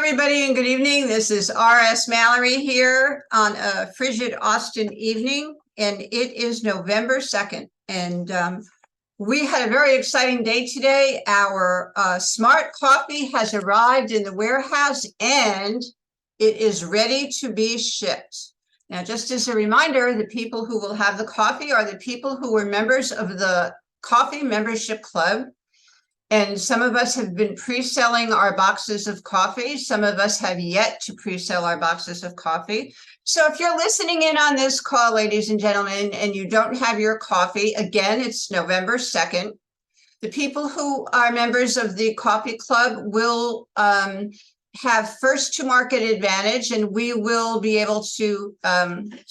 everybody, and good evening. This is R.S. Mallory here on a frigid Austin evening, and it is November 2nd. And we had a very exciting day today. Our smart coffee has arrived in the warehouse, and it is ready to be shipped. Now, just as a reminder, the people who will have the coffee are the people who were members of the Coffee Membership Club. And some of us have been pre-selling our boxes of coffee. Some of us have yet to pre-sell our boxes of coffee. So if you're listening in on this call, ladies and gentlemen, and you don't have your coffee, again, it's November 2nd. The people who are members of the coffee club will have first to market advantage, and we will be able to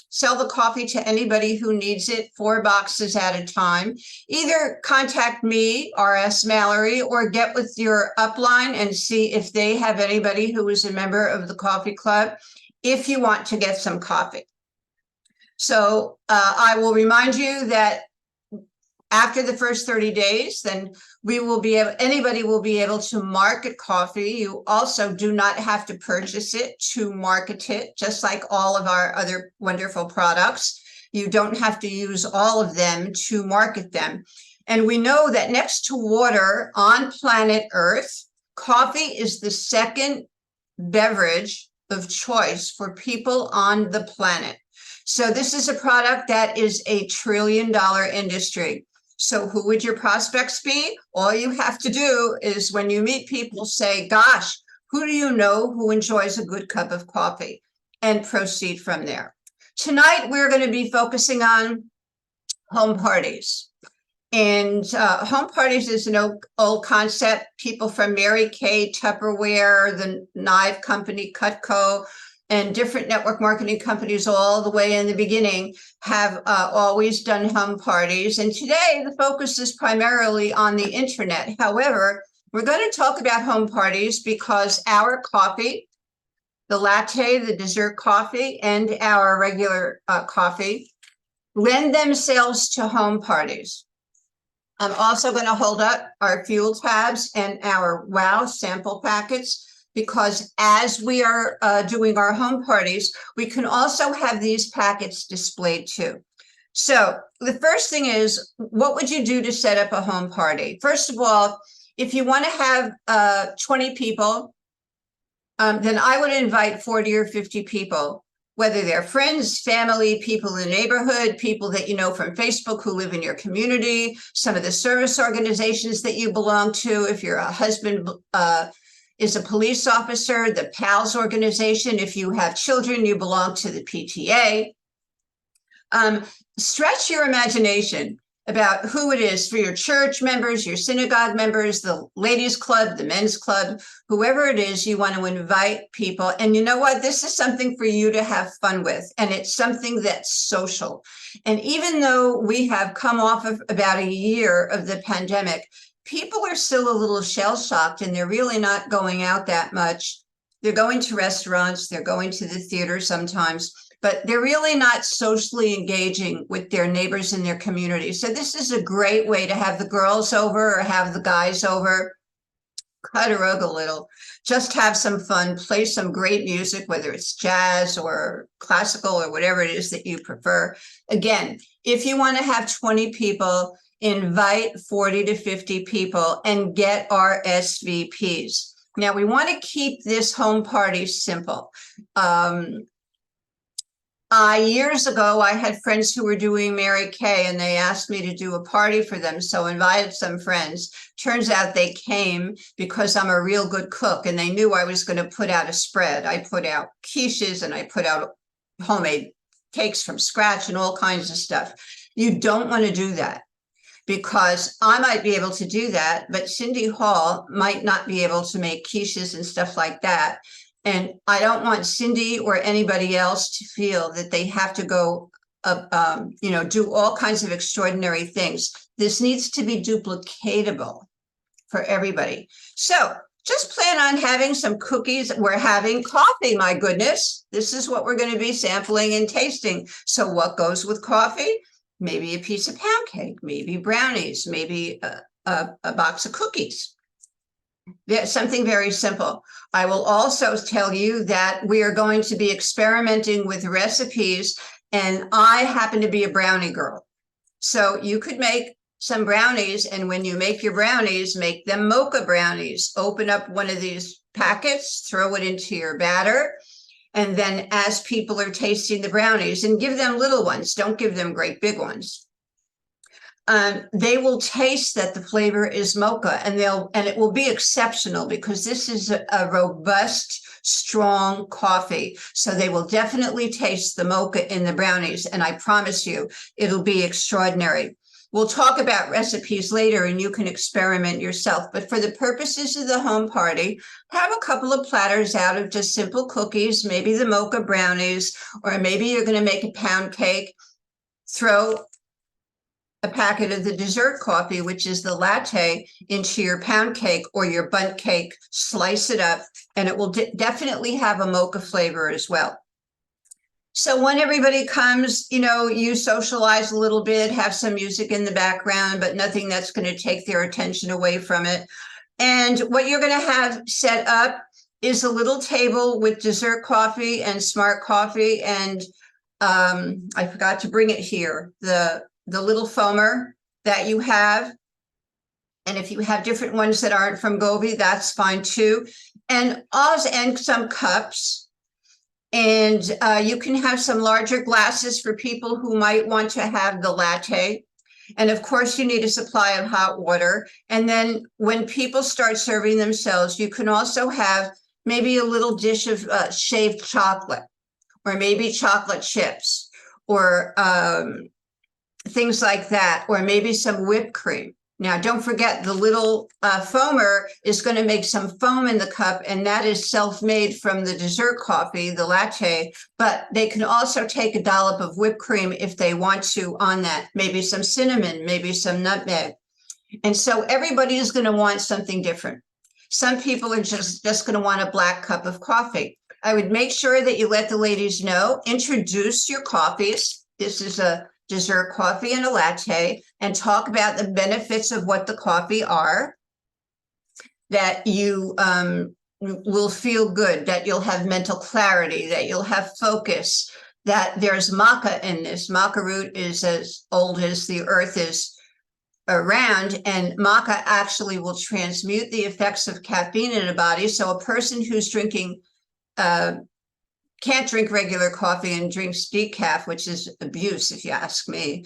sell the coffee to anybody who needs it, 4 boxes at a time. Either contact me, R.S. Mallory, or get with your upline and see if they have anybody who is a member of the coffee club if you want to get some coffee. So I will remind you that after the first 30 days, then we will be able, anybody will be able to market coffee. You also do not have to purchase it to market it, just like all of our other wonderful products. You don't have to use all of them to market them. And we know that next to water on planet Earth, coffee is the second beverage of choice for people on the planet. So this is a product that is a $1 trillion industry. So who would your prospects be? All you have to do is when you meet people, say, gosh, who do you know who enjoys a good cup of coffee? And proceed from there. Tonight, we're going to be focusing on home parties. And home parties is an old concept. People from Mary Kay, Tupperware, the Knife Company, Cutco, and different network marketing companies all the way in the beginning have always done home parties. And today the focus is primarily on the internet. However, we're going to talk about home parties because our coffee, the latte, the dessert coffee, and our regular coffee lend themselves to home parties. I'm also going to hold up our fuel tabs and our WOW sample packets, because as we are doing our home parties, we can also have these packets displayed too. So the first thing is, what would you do to set up a home party? First of all, if you want to have 20 people, then I would invite 40 or 50 people, whether they're friends, family, people in the neighborhood, people that you know from Facebook who live in your community, some of the service organizations that you belong to. If you're a husband, is a police officer, the PALS organization. If you have children, you belong to the PTA. Stretch your imagination about who it is for your church members, your synagogue members, the ladies club, the men's club, whoever it is, you want to invite people. And you know what? This is something for you to have fun with. And it's something that's social. And even though we have come off of about a year of the pandemic, people are still a little shell-shocked, and they're really not going out that much. They're going to restaurants, they're going to the theater sometimes, but they're really not socially engaging with their neighbors in their community. So this is a great way to have the girls over or have the guys over, cut a rug a little, just have some fun, play some great music, whether it's jazz or classical or whatever it is that you prefer. Again, if you want to have 20 people, invite 40 to 50 people and get RSVPs. Now, we want to keep this home party simple. Years ago, I had friends who were doing Mary Kay, and they asked me to do a party for them. So I invited some friends. Turns out they came because I'm a real good cook, and they knew I was going to put out a spread. I put out quiches, and I put out homemade cakes from scratch and all kinds of stuff. You don't want to do that, because I might be able to do that, but Cindy Hall might not be able to make quiches and stuff like that. And I don't want Cindy or anybody else to feel that they have to go, do all kinds of extraordinary things. This needs to be duplicatable for everybody. So just plan on having some cookies. We're having coffee, my goodness. This is what we're going to be sampling and tasting. So what goes with coffee? Maybe a piece of pound cake, maybe brownies, maybe a box of cookies. Something very simple. I will also tell you that we are going to be experimenting with recipes, and I happen to be a brownie girl. So you could make some brownies, and when you make your brownies, make them mocha brownies. Open up one of these packets, throw it into your batter, and then as people are tasting the brownies, and give them little ones, don't give them great big ones. They will taste that the flavor is mocha, and it will be exceptional because this is a robust, strong coffee. So they will definitely taste the mocha in the brownies, and I promise you, it'll be extraordinary. We'll talk about recipes later and you can experiment yourself. But for the purposes of the home party, have a couple of platters out of just simple cookies, maybe the mocha brownies, or maybe you're going to make a pound cake. Throw a packet of the dessert coffee, which is the latte, into your pound cake or your bundt cake, slice it up, and it will definitely have a mocha flavor as well. So when everybody comes, you socialize a little bit, have some music in the background, but nothing that's going to take their attention away from it. And what you're going to have set up is a little table with dessert coffee and smart coffee. And I forgot to bring it here, the little foamer that you have. And if you have different ones that aren't from Govee, that's fine too. And some cups. And you can have some larger glasses for people who might want to have the latte. And of course, you need a supply of hot water. And then when people start serving themselves, you can also have maybe a little dish of shaved chocolate, or maybe chocolate chips, or things like that, or maybe some whipped cream. Now, don't forget the little foamer is going to make some foam in the cup, and that is self-made from the dessert coffee, the latte, but they can also take a dollop of whipped cream if they want to on that, maybe some cinnamon, maybe some nutmeg. And so everybody is going to want something different. Some people are just going to want a black cup of coffee. I would make sure that you let the ladies know, introduce your coffees. This is a dessert coffee and a latte, and talk about the benefits of what the coffee are, that you will feel good, that you'll have mental clarity, that you'll have focus, that there's maca in this. Maca root is as old as the earth is around, and maca actually will transmute the effects of caffeine in a body. So a person who's drinking can't drink regular coffee and drinks decaf, which is abuse, if you ask me,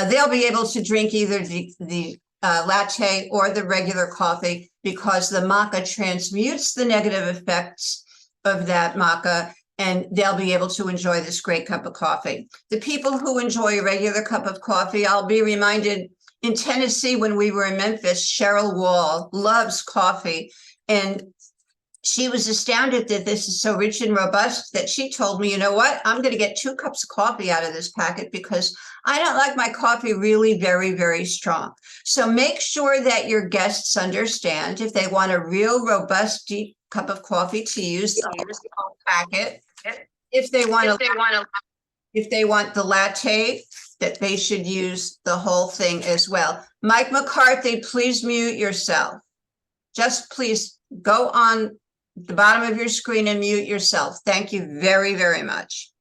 they'll be able to drink either the latte or the regular coffee, because the maca transmutes the negative effects of that maca, and they'll be able to enjoy this great cup of coffee. The people who enjoy a regular cup of coffee, I'll be reminded in Tennessee when we were in Memphis, Cheryl Wall loves coffee, and she was astounded that this is so rich and robust that she told me, you know what, I'm going to get 2 cups of coffee out of this packet because I don't like my coffee really very, very strong. So make sure that your guests understand if they want a real robust, deep cup of coffee to use the whole packet. If they want the latte, that they should use the whole thing as well. Mike McCarthy, please mute yourself. Just please go on the bottom of your screen and mute yourself. Thank you very, very much.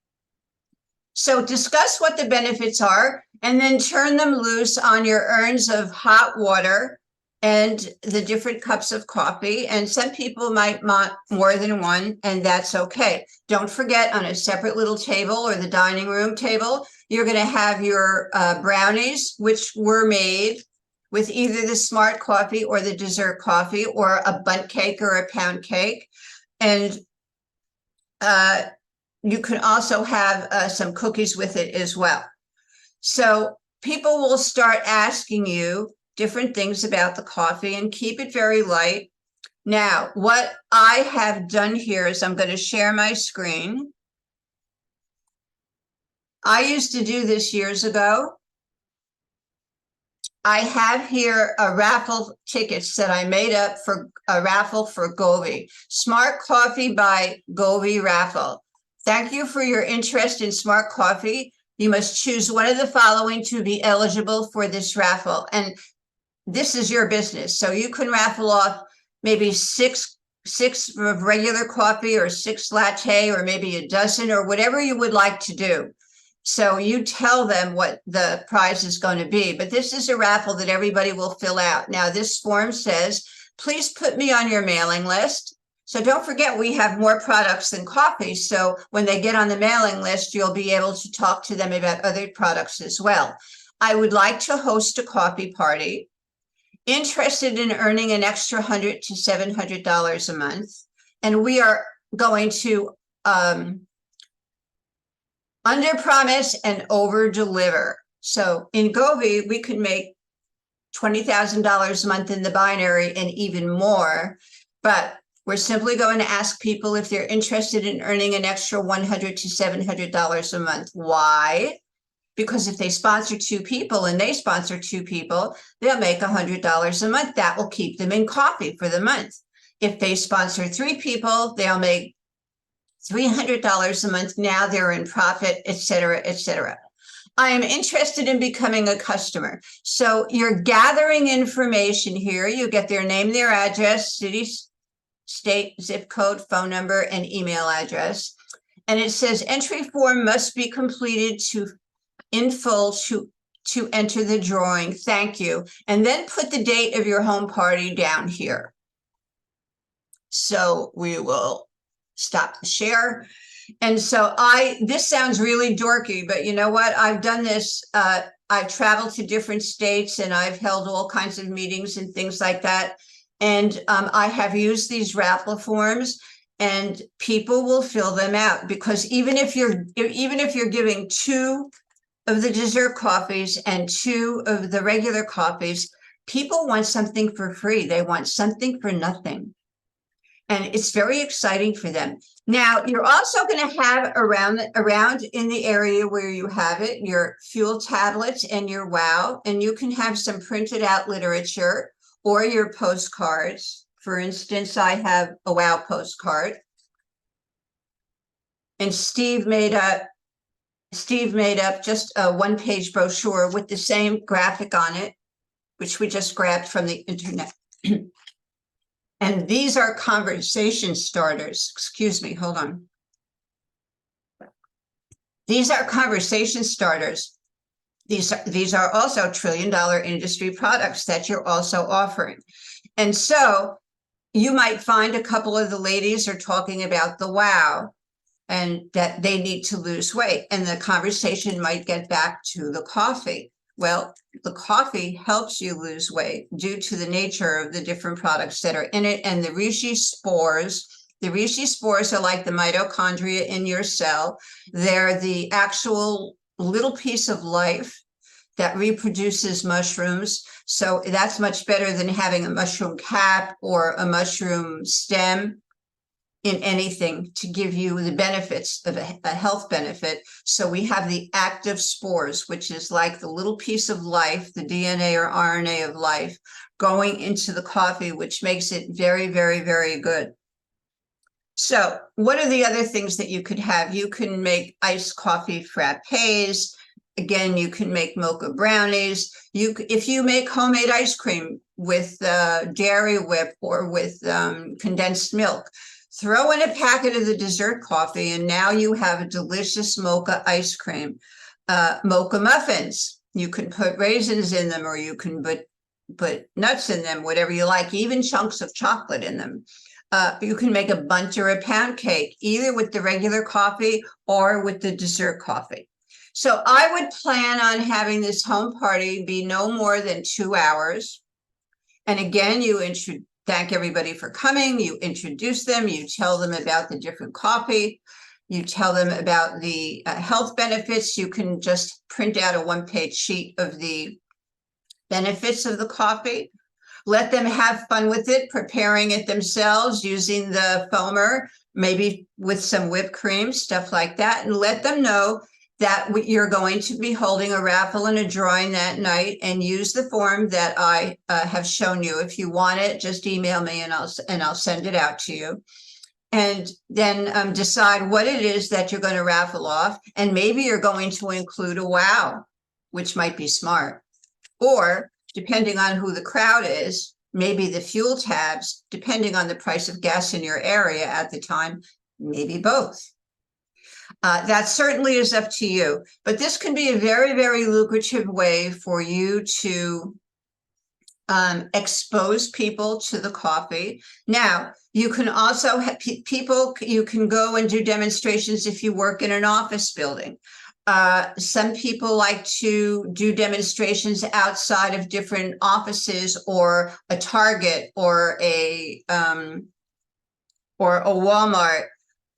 So discuss what the benefits are, and then turn them loose on your urns of hot water and the different cups of coffee. And some people might want more than one, and that's okay. Don't forget, on a separate little table or the dining room table, you're going to have your brownies, which were made with either the smart coffee or the dessert coffee, or a bundt cake or a pound cake. And you can also have some cookies with it as well. So people will start asking you different things about the coffee, and keep it very light. Now, what I have done here is I'm going to share my screen. I used to do this years ago. I have here a raffle tickets that I made up for a raffle for Govee. Smart Coffee by Govee Raffle. Thank you for your interest in smart coffee. You must choose one of the following to be eligible for this raffle. And this is your business. So you can raffle off maybe six of regular coffee or 6 latte or maybe a dozen or whatever you would like to do. So you tell them what the prize is going to be, but this is a raffle that everybody will fill out. Now, this form says, please put me on your mailing list. So don't forget, we have more products than coffee. So when they get on the mailing list, you'll be able to talk to them about other products as well. I would like to host a coffee party. Interested in earning an extra $100 to $700 a month. And we are going to under promise and over deliver. So in Govi, we could make $20,000 a month in the binary and even more, but we're simply going to ask people if they're interested in earning an extra $100 to $700 a month. Why? Because if they sponsor 2 people and they sponsor 2 people, they'll make $100 a month. That will keep them in coffee for the month. If they sponsor 3 people, they'll make $300 a month. Now they're in profit, et cetera, et cetera. I am interested in becoming a customer. So you're gathering information here. You get their name, their address, city, state, zip code, phone number, and email address. And it says entry form must be completed in full to enter the drawing. Thank you. And then put the date of your home party down here. So we will stop the share. And so this sounds really dorky, but you know what? I've done this. I've traveled to different states and I've held all kinds of meetings and things like that. And I have used these raffle forms and people will fill them out, because even if you're giving 2 of the dessert coffees and 2 of the regular coffees, people want something for free. They want something for nothing. And it's very exciting for them. Now, you're also going to have around in the area where you have it, your fuel tablets and your WOW, and you can have some printed out literature or your postcards. For instance, I have a WOW postcard. And Steve made up just a 1-page brochure with the same graphic on it, which we just grabbed from the internet. And these are conversation starters. Excuse me, hold on. These are conversation starters. These are also trillion-dollar industry products that you're also offering. And so you might find a couple of the ladies are talking about the WOW and that they need to lose weight. And the conversation might get back to the coffee. Well, the coffee helps you lose weight due to the nature of the different products that are in it. And the reishi spores are like the mitochondria in your cell. They're the actual little piece of life that reproduces mushrooms. So that's much better than having a mushroom cap or a mushroom stem in anything to give you the benefits of a health benefit. So we have the active spores, which is like the little piece of life, the DNA or RNA of life, going into the coffee, which makes it very, very, very good. So what are the other things that you could have? You can make iced coffee frappes. Again, you can make mocha brownies. If you make homemade ice cream with dairy whip or with condensed milk, throw in a packet of the dessert coffee, and now you have a delicious mocha ice cream. Mocha muffins, you can put raisins in them, or you can put nuts in them, whatever you like, even chunks of chocolate in them. You can make a bunch or a pound cake, either with the regular coffee or with the dessert coffee. So I would plan on having this home party be no more than 2 hours. And again, thank everybody for coming. You introduce them. You tell them about the different coffee. You tell them about the health benefits. You can just print out a 1-page sheet of the benefits of the coffee. Let them have fun with it, preparing it themselves, using the foamer, maybe with some whipped cream, stuff like that. And let them know that you're going to be holding a raffle and a drawing that night, and use the form that I have shown you. If you want it, just email me and I'll send it out to you. And then decide what it is that you're going to raffle off. And maybe you're going to include a WOW, which might be smart. Or depending on who the crowd is, maybe the fuel tabs, depending on the price of gas in your area at the time, maybe both. That certainly is up to you, but this can be a very, very lucrative way for you to expose people to the coffee. Now, you can also have people, you can go and do demonstrations if you work in an office building. Some people like to do demonstrations outside of different offices or a Target or a Walmart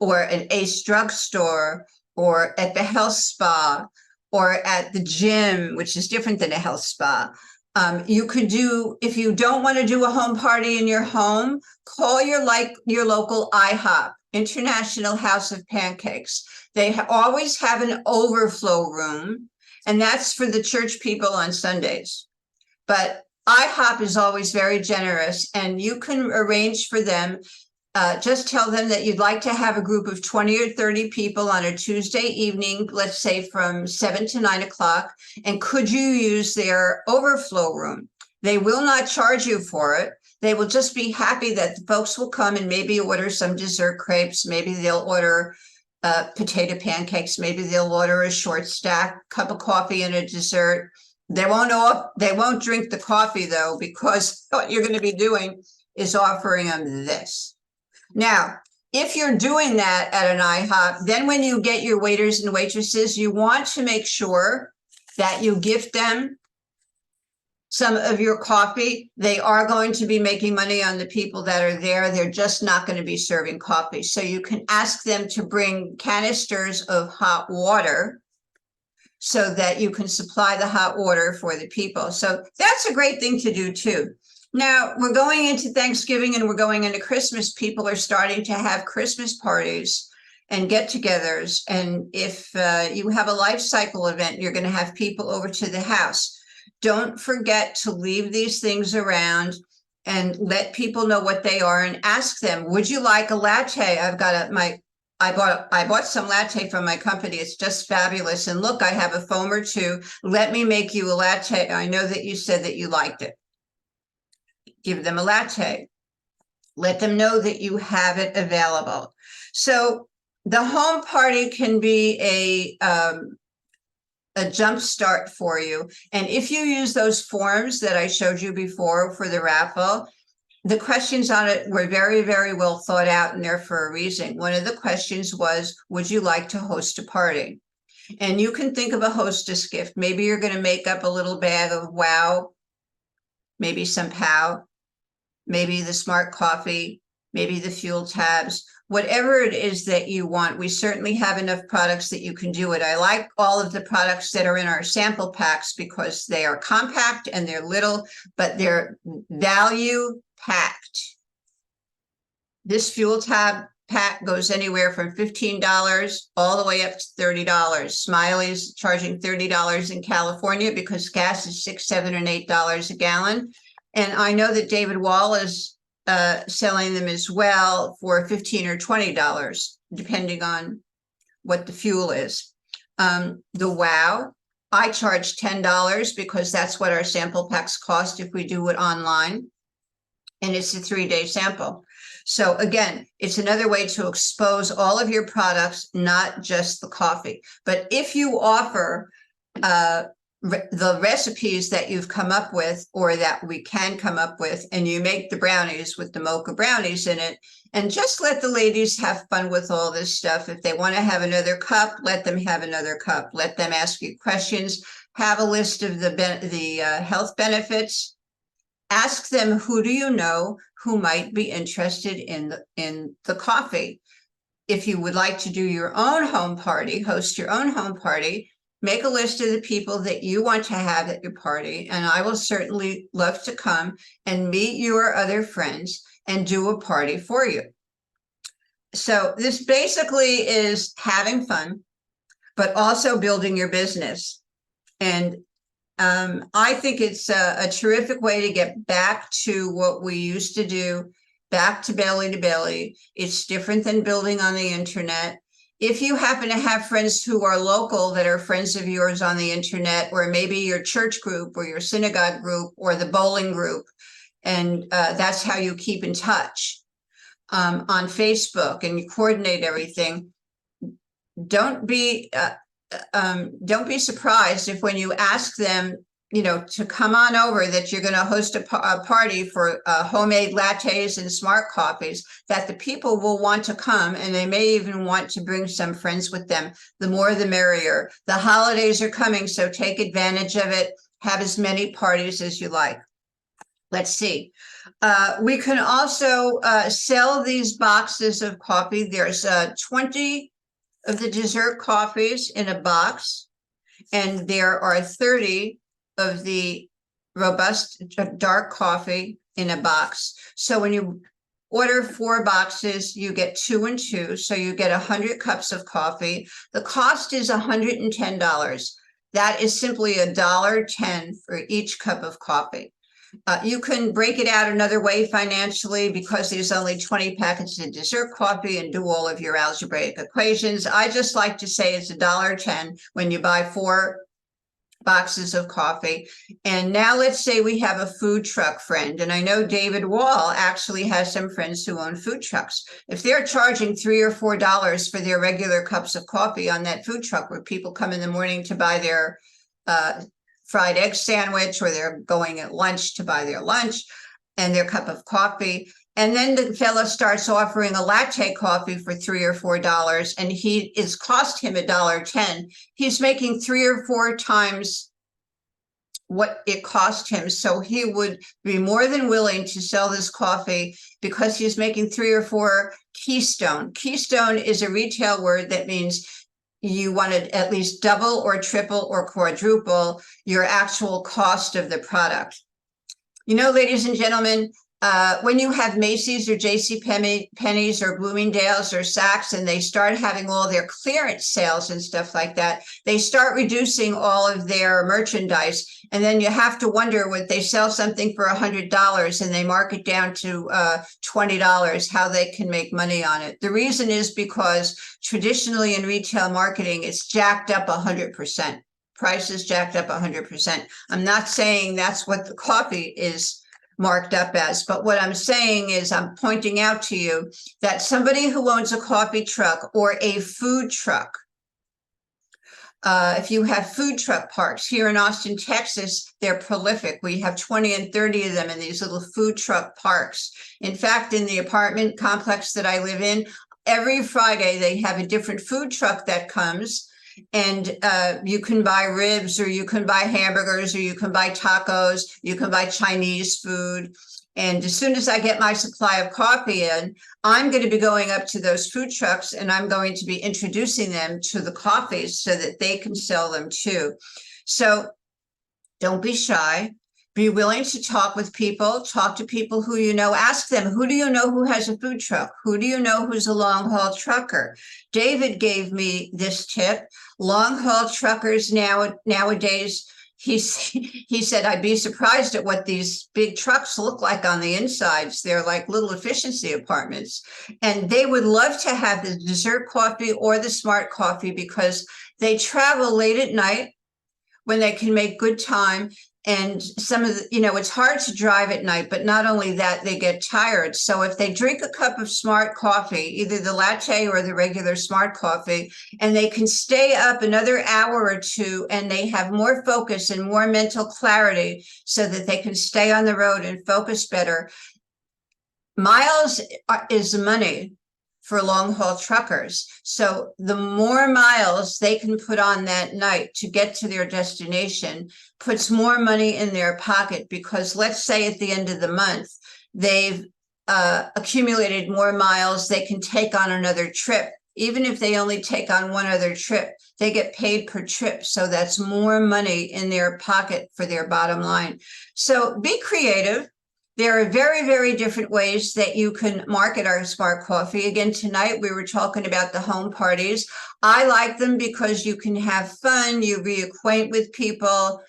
or an Ace drugstore or at the health spa or at the gym, which is different than a health spa. You could do, if you don't want to do a home party in your home, call your local IHOP, International House of Pancakes. They always have an overflow room, and that's for the church people on Sundays. But IHOP is always very generous, and you can arrange for them. Just tell them that you'd like to have a group of 20 or 30 people on a Tuesday evening, let's say from 7 to 9 o'clock, and could you use their overflow room? They will not charge you for it. They will just be happy that the folks will come and maybe order some dessert crepes. Maybe they'll order potato pancakes. Maybe they'll order a short stack, cup of coffee and a dessert. They won't drink the coffee though, because what you're going to be doing is offering them this. Now, if you're doing that at an IHOP, then when you get your waiters and waitresses, you want to make sure that you gift them some of your coffee. They are going to be making money on the people that are there. They're just not going to be serving coffee. So you can ask them to bring canisters of hot water so that you can supply the hot water for the people. So that's a great thing to do too. Now, we're going into Thanksgiving and we're going into Christmas. People are starting to have Christmas parties and get-togethers. And if you have a life cycle event, you're going to have people over to the house. Don't forget to leave these things around and let people know what they are and ask them, would you like a latte? I bought some latte from my company. It's just fabulous. And look, I have a foam or two. Let me make you a latte. I know that you said that you liked it. Give them a latte. Let them know that you have it available. So the home party can be a jump start for you. And if you use those forms that I showed you before for the raffle, the questions on it were very, very well thought out and there for a reason. One of the questions was, would you like to host a party? And you can think of a hostess gift. Maybe you're going to make up a little bag of wow, maybe some pow, maybe the smart coffee, maybe the fuel tabs, whatever it is that you want. We certainly have enough products that you can do it. I like all of the products that are in our sample packs because they are compact and they're little, but they're value packed. This fuel tab pack goes anywhere from $15 all the way up to $30. Smiley's charging $30 in California because gas is $6, $7, and $8 a gallon. And I know that David Wall is selling them as well for $15 or $20, depending on what the fuel is. The WOW, I charge $10 because that's what our sample packs cost if we do it online. And it's a 3-day sample. So again, it's another way to expose all of your products, not just the coffee. But if you offer the recipes that you've come up with or that we can come up with, and you make the brownies with the mocha brownies in it, and just let the ladies have fun with all this stuff. If they want to have another cup, let them have another cup. Let them ask you questions. Have a list of the health benefits. Ask them, who do you know who might be interested in the coffee? If you would like to do your own home party, host your own home party, make a list of the people that you want to have at your party, and I will certainly love to come and meet your other friends and do a party for you. So this basically is having fun, but also building your business. And I think it's a terrific way to get back to what we used to do, back to belly to belly. It's different than building on the internet. If you happen to have friends who are local that are friends of yours on the internet, or maybe your church group or your synagogue group or the bowling group, And that's how you keep in touch on Facebook, and you coordinate everything. Don't be surprised if when you ask them, to come on over, that you're going to host a party for homemade lattes and smart coffees, that the people will want to come, and they may even want to bring some friends with them. The more the merrier. The holidays are coming, so take advantage of it. Have as many parties as you like. Let's see. We can also sell these boxes of coffee. There's 20 of the dessert coffees in a box, and there are 30 of the robust dark coffee in a box. So when you order 4 boxes, you get 2 and 2. So you get 100 cups of coffee. The cost is $110. That is simply $1.10 for each cup of coffee. You can break it out another way financially, because there's only 20 packets of dessert coffee, and do all of your algebraic equations. I just like to say it's $1.10 when you buy 4 boxes of coffee. And now let's say we have a food truck friend, and I know David Wall actually has some friends who own food trucks. If they're charging $3 or $4 for their regular cups of coffee on that food truck, where people come in the morning to buy their fried egg sandwich, or they're going at lunch to buy their lunch and their cup of coffee, and then the fellow starts offering a latte coffee for $3 or $4, and it's cost him $1.10. He's making 3 or 4 times what it cost him. So he would be more than willing to sell this coffee, because he's making 3 or 4 Keystone. Keystone is a retail word that means you want to at least double or triple or quadruple your actual cost of the product. Ladies and gentlemen, when you have Macy's or JCPenney's or Bloomingdale's or Saks, and they start having all their clearance sales and stuff like that, they start reducing all of their merchandise. And then you have to wonder, when they sell something for $100 and they mark it down to $20, how they can make money on it. The reason is because traditionally in retail marketing, it's jacked up 100%. Price is jacked up 100%. I'm not saying that's what the coffee is marked up as, but what I'm saying is, I'm pointing out to you that somebody who owns a coffee truck or a food truck, if you have food truck parks here in Austin, Texas, they're prolific. We have 20 and 30 of them in these little food truck parks. In fact, in the apartment complex that I live in, every Friday they have a different food truck that comes, and you can buy ribs, or you can buy hamburgers, or you can buy tacos, you can buy Chinese food. And as soon as I get my supply of coffee in, I'm going to be going up to those food trucks, and I'm going to be introducing them to the coffees so that they can sell them too. So don't be shy. Be willing to talk with people, talk to people who you know, ask them, who do you know who has a food truck? Who do you know who's a long haul trucker? David gave me this tip. Long haul truckers nowadays, he said, I'd be surprised at what these big trucks look like on the insides. They're like little efficiency apartments. And they would love to have the dessert coffee or the smart coffee, because they travel late at night when they can make good time. And some of the, it's hard to drive at night, but not only that, they get tired. So if they drink a cup of smart coffee, either the latte or the regular smart coffee, and they can stay up another hour or 2, and they have more focus and more mental clarity, so that they can stay on the road and focus better. Miles is money for long haul truckers. So the more miles they can put on that night to get to their destination puts more money in their pocket, because let's say at the end of the month, they've accumulated more miles, they can take on another trip. Even if they only take on one other trip, they get paid per trip. So that's more money in their pocket for their bottom line. So be creative. There are very, very different ways that you can market our smart coffee. Again, tonight we were talking about the home parties. I like them because you can have fun, you reacquaint with people.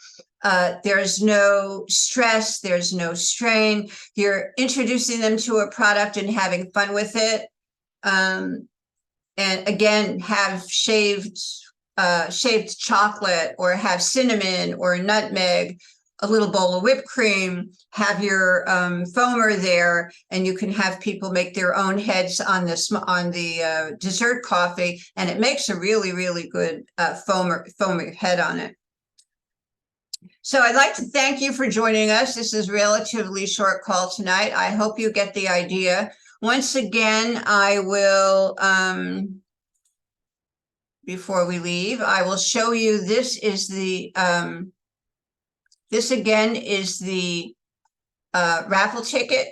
There's no stress, there's no strain. You're introducing them to a product and having fun with it. And again, have shaved chocolate, or have cinnamon or nutmeg. a little bowl of whipped cream, have your foamer there, and you can have people make their own heads on the dessert coffee, and it makes a really, really good foamer head on it. So I'd like to thank you for joining us. This is a relatively short call tonight. I hope you get the idea. Once again, I will, before we leave, I will show you, this again is the raffle ticket.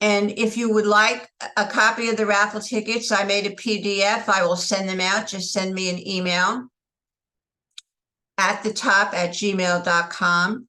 And if you would like a copy of the raffle tickets, I made a PDF. I will send them out. Just send me an email at the top at gmail.com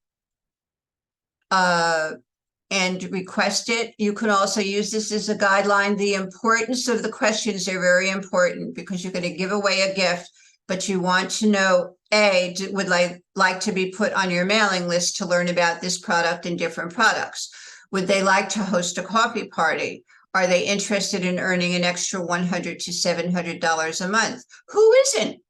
and request it. You can also use this as a guideline. The importance of the questions are very important because you're going to give away a gift, but you want to know, A, would like to be put on your mailing list to learn about this product and different products. Would they like to host a coffee party? Are they interested in earning an extra $100 to $700 a month? Who isn't?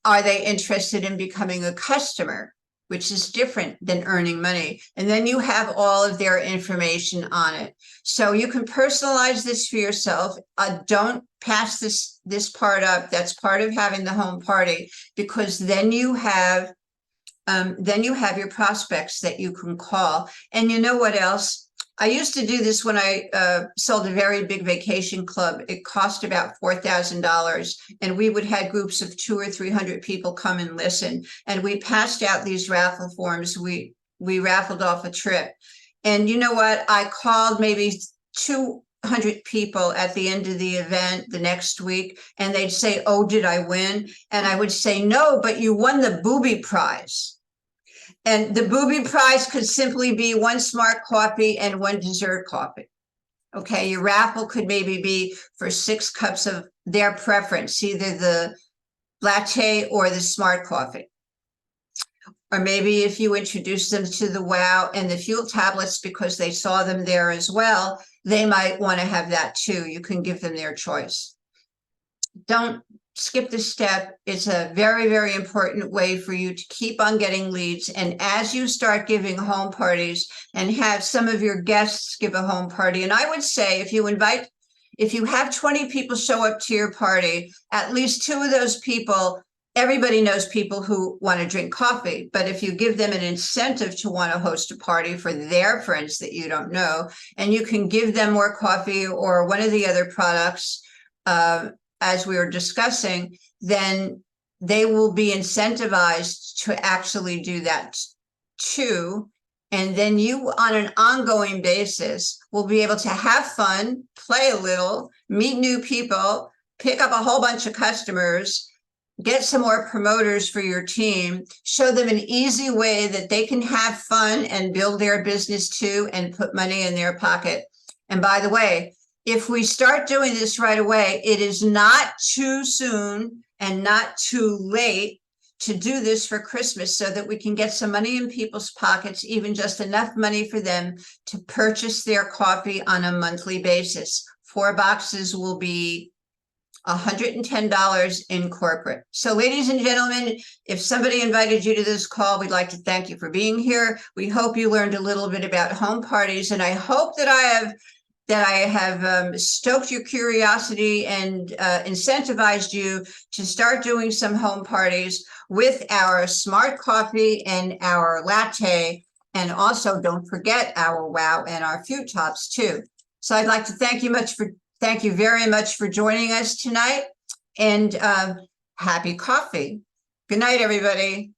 Are they interested in becoming a customer, which is different than earning money? And then you have all of their information on it. So you can personalize this for yourself. Don't pass this part up. That's part of having the home party, because then you have your prospects that you can call. And you know what else? I used to do this when I sold a very big vacation club. It cost about $4,000, and we would have groups of 200 or 300 people come and listen. And we passed out these raffle forms. We raffled off a trip. And you know what? I called maybe 200 people at the end of the event the next week, and they'd say, "Oh, did I win?" And I would say, "No, but you won the booby prize." And the booby prize could simply be one smart coffee and one dessert coffee. Okay, your raffle could maybe be for 6 cups of their preference, either the latte or the smart coffee. Or maybe if you introduce them to the WOW and the fuel tablets because they saw them there as well, they might want to have that too. You can give them their choice. Don't skip this step. It's a very, very important way for you to keep on getting leads. And as you start giving home parties and have some of your guests give a home party, and I would say if you have 20 people show up to your party, at least 2 of those people, everybody knows people who want to drink coffee. But if you give them an incentive to want to host a party for their friends that you don't know, and you can give them more coffee or one of the other products, as we were discussing, then they will be incentivized to actually do that too. And then you, on an ongoing basis, will be able to have fun, play a little, meet new people, pick up a whole bunch of customers, get some more promoters for your team, show them an easy way that they can have fun and build their business too and put money in their pocket. And by the way, if we start doing this right away, it is not too soon and not too late to do this for Christmas so that we can get some money in people's pockets, even just enough money for them to purchase their coffee on a monthly basis. 4 boxes will be $110 in corporate. So ladies and gentlemen, if somebody invited you to this call, we'd like to thank you for being here. We hope you learned a little bit about home parties, and I hope that I have stoked your curiosity and incentivized you to start doing some home parties with our smart coffee and our latte. And also don't forget our WOW and our Few Tops too. So I'd like to thank you very much for joining us tonight, and happy coffee. Good night, everybody.